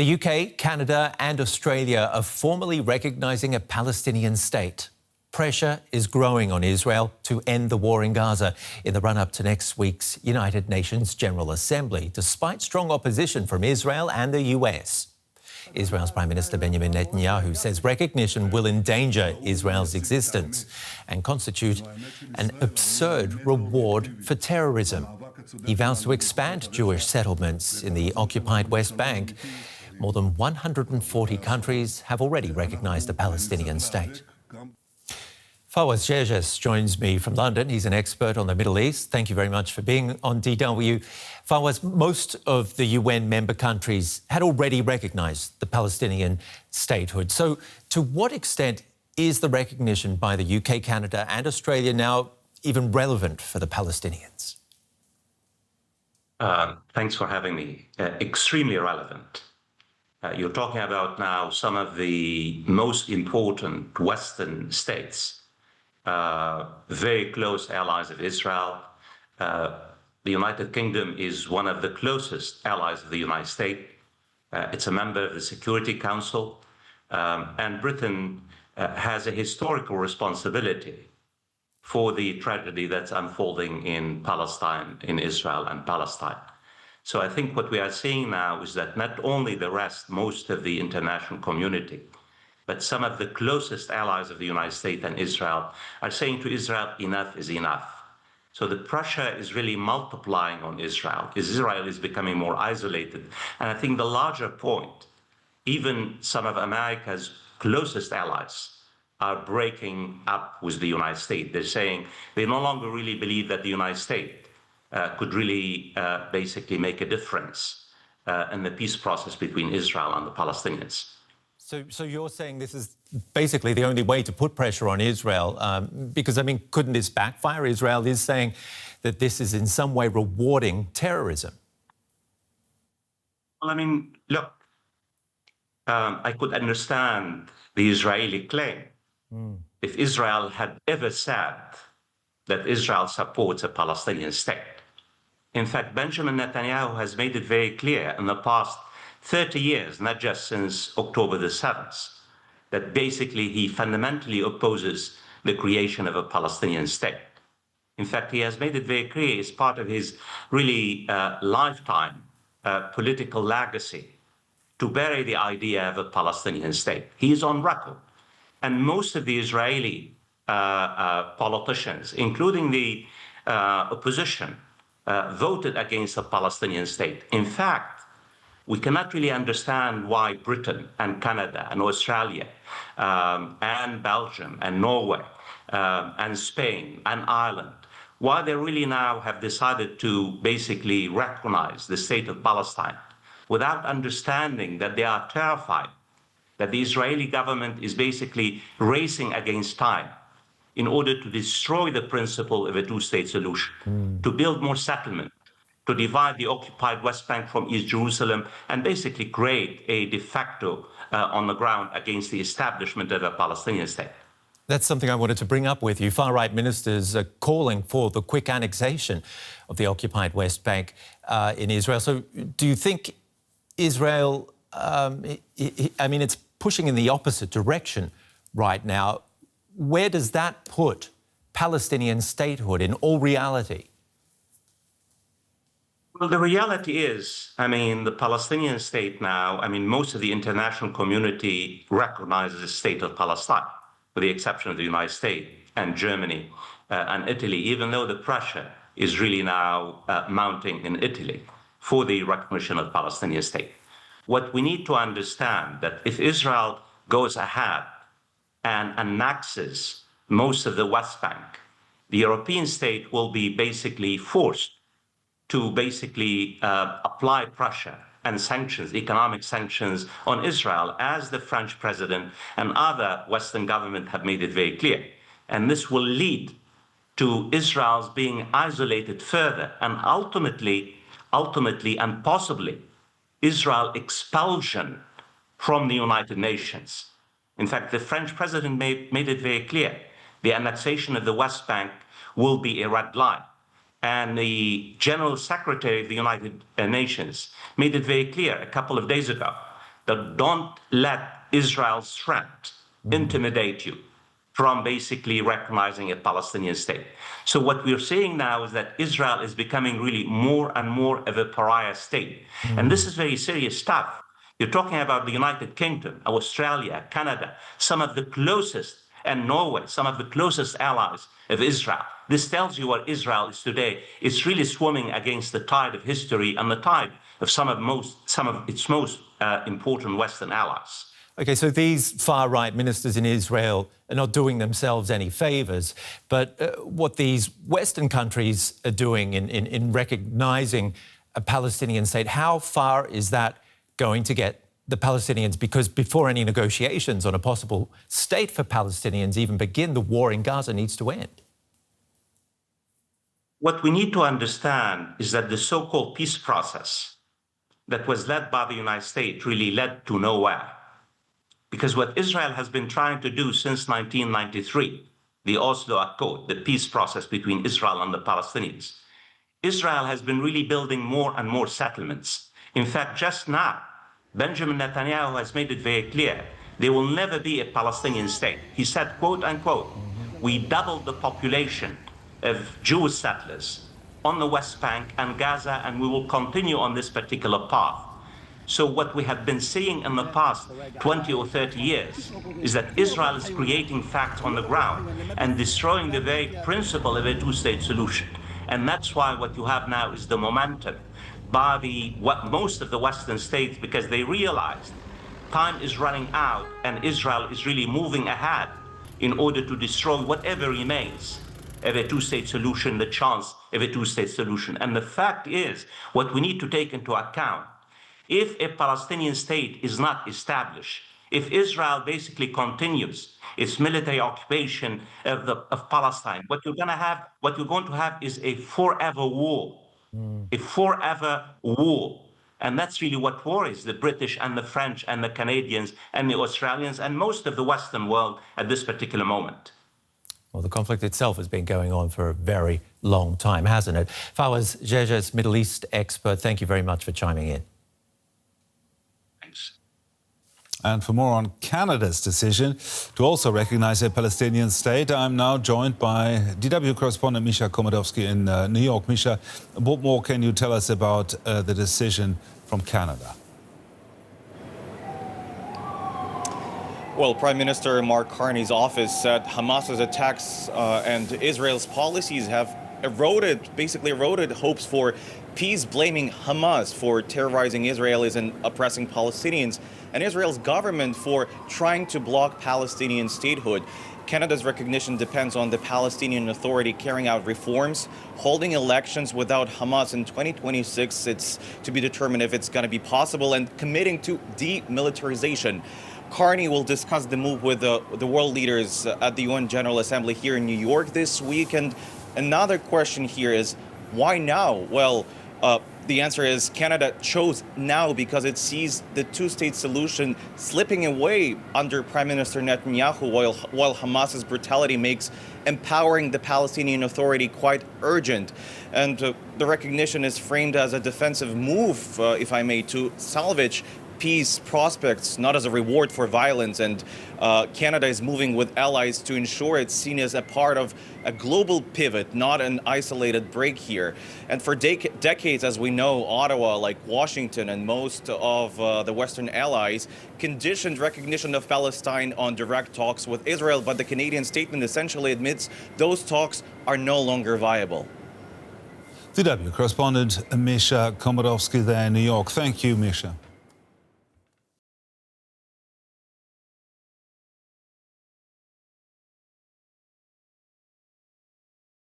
The UK, Canada and Australia are formally recognising a Palestinian state. Pressure is growing on Israel to end the war in Gaza in the run-up to next week's United Nations General Assembly, despite strong opposition from Israel and the US. Israel's Prime Minister Benjamin Netanyahu says recognition will endanger Israel's existence and constitute an absurd reward for terrorism. He vows to expand Jewish settlements in the occupied West Bank. More than 140 countries have already recognised a Palestinian state. Fawaz Gerges joins me from London. He's an expert on the Middle East. Thank you very much for being on DW. Fawaz, most of the UN member countries had already recognised the Palestinian statehood. So to what extent is the recognition by the UK, Canada and Australia now even relevant for the Palestinians? Thanks for having me. Extremely relevant. You're talking about now some of the most important Western states, very close allies of Israel. The United Kingdom is one of the closest allies of the United States. It's a member of the Security Council, and Britain has a historical responsibility for the tragedy that's unfolding in Palestine, in Israel and Palestine. So I think what we are seeing now is that not only the rest, most of the international community, but some of the closest allies of the United States and Israel are saying to Israel, enough is enough. So the pressure is really multiplying on Israel. Israel is becoming more isolated. And I think the larger point, even some of America's closest allies are breaking up with the United States. They're saying they no longer really believe that the United States could really basically make a difference in the peace process between Israel and the Palestinians. So you're saying this is basically the only way to put pressure on Israel, because, I mean, couldn't this backfire? Israel is saying that this is in some way rewarding terrorism. Well, I mean, look, I could understand the Israeli claim if Israel had ever said that Israel supports a Palestinian state. In fact, Benjamin Netanyahu has made it very clear in the past 30 years, not just since October the 7th, that basically he fundamentally opposes the creation of a Palestinian state. In fact, he has made it very clear as part of his really lifetime political legacy to bury the idea of a Palestinian state. He is on record. And most of the Israeli politicians, including the opposition, voted against a Palestinian state. In fact, we cannot really understand why Britain and Canada and Australia and Belgium and Norway and Spain and Ireland, why they really now have decided to basically recognize the state of Palestine without understanding that they are terrified that the Israeli government is basically racing against time in order to destroy the principle of a two-state solution, to build more settlement, to divide the occupied West Bank from East Jerusalem, and basically create a de facto on the ground against the establishment of a Palestinian state. That's something I wanted to bring up with you. Far-right ministers are calling for the quick annexation of the occupied West Bank in Israel. So do you think Israel, I mean, it's pushing in the opposite direction right now. Where does that put Palestinian statehood in all reality? Well, the reality is, I mean, the Palestinian state now, I mean, most of the international community recognizes the state of Palestine, with the exception of the United States and Germany and Italy, even though the pressure is really now mounting in Italy for the recognition of the Palestinian state. What we need to understand that if Israel goes ahead and annexes most of the West Bank, the European state will be basically forced to basically apply pressure and sanctions, economic sanctions on Israel, as the French president and other Western governments have made it very clear. And this will lead to Israel's being isolated further and ultimately and possibly Israel expulsion from the United Nations. In fact, the French president made it very clear. The annexation of the West Bank will be a red line. And the General Secretary of the United Nations made it very clear a couple of days ago that don't let Israel's threat intimidate you from basically recognizing a Palestinian state. So what we're seeing now is that Israel is becoming really more and more of a pariah state. And this is very serious stuff. You're talking about the United Kingdom, Australia, Canada, some of the closest, and Norway, some of the closest allies of Israel. This tells you what Israel is today. It's really swimming against the tide of history and the tide of some of its most important Western allies. OK, so these far-right ministers in Israel are not doing themselves any favours, but what these Western countries are doing in recognising a Palestinian state, how far is that going to get the Palestinians? Because before any negotiations on a possible state for Palestinians even begin, the war in Gaza needs to end. What we need to understand is that the so-called peace process that was led by the United States really led to nowhere. Because what Israel has been trying to do since 1993, the Oslo Accord, the peace process between Israel and the Palestinians, Israel has been really building more and more settlements. In fact, just now, Benjamin Netanyahu has made it very clear, there will never be a Palestinian state. He said, quote unquote, we doubled the population of Jewish settlers on the West Bank and Gaza, and we will continue on this particular path. So what we have been seeing in the past 20 or 30 years is that Israel is creating facts on the ground and destroying the very principle of a two-state solution. And that's why what you have now is the momentum by most of the Western states, because they realized time is running out and Israel is really moving ahead in order to destroy whatever remains of a two-state solution, the chance of a two-state solution. And the fact is, what we need to take into account, if a Palestinian state is not established, if Israel basically continues its military occupation of Palestine, what you're going to have is a forever war, a forever war. And that's really what worries the British and the French and the Canadians and the Australians and most of the Western world at this particular moment. Well, the conflict itself has been going on for a very long time, hasn't it? Fawaz, Gerges, Middle East expert, thank you very much for chiming in. Thanks. And for more on Canada's decision to also recognize a Palestinian state, I'm now joined by DW correspondent Misha Komadowski in New York. Misha, what more can you tell us about the decision from Canada? Well, Prime Minister Mark Carney's office said Hamas's attacks and Israel's policies have basically eroded hopes for peace, blaming Hamas for terrorizing Israelis and oppressing Palestinians, and Israel's government for trying to block Palestinian statehood. Canada's recognition depends on the Palestinian Authority carrying out reforms, holding elections without Hamas in 2026. It's to be determined if it's going to be possible, and committing to demilitarization. Carney will discuss the move with the world leaders at the UN General Assembly here in New York this week. And another question here is, why now? Well, the answer is Canada chose now because it sees the two-state solution slipping away under Prime Minister Netanyahu, while Hamas's brutality makes empowering the Palestinian Authority quite urgent. And the recognition is framed as a defensive move, if I may, to salvage peace prospects, not as a reward for violence. And Canada is moving with allies to ensure it's seen as a part of a global pivot, not an isolated break here. And for decades, as we know, Ottawa, like Washington and most of the Western allies, conditioned recognition of Palestine on direct talks with Israel. But the Canadian statement essentially admits those talks are no longer viable. DW correspondent Misha Komadowski there in New York. Thank you, Misha.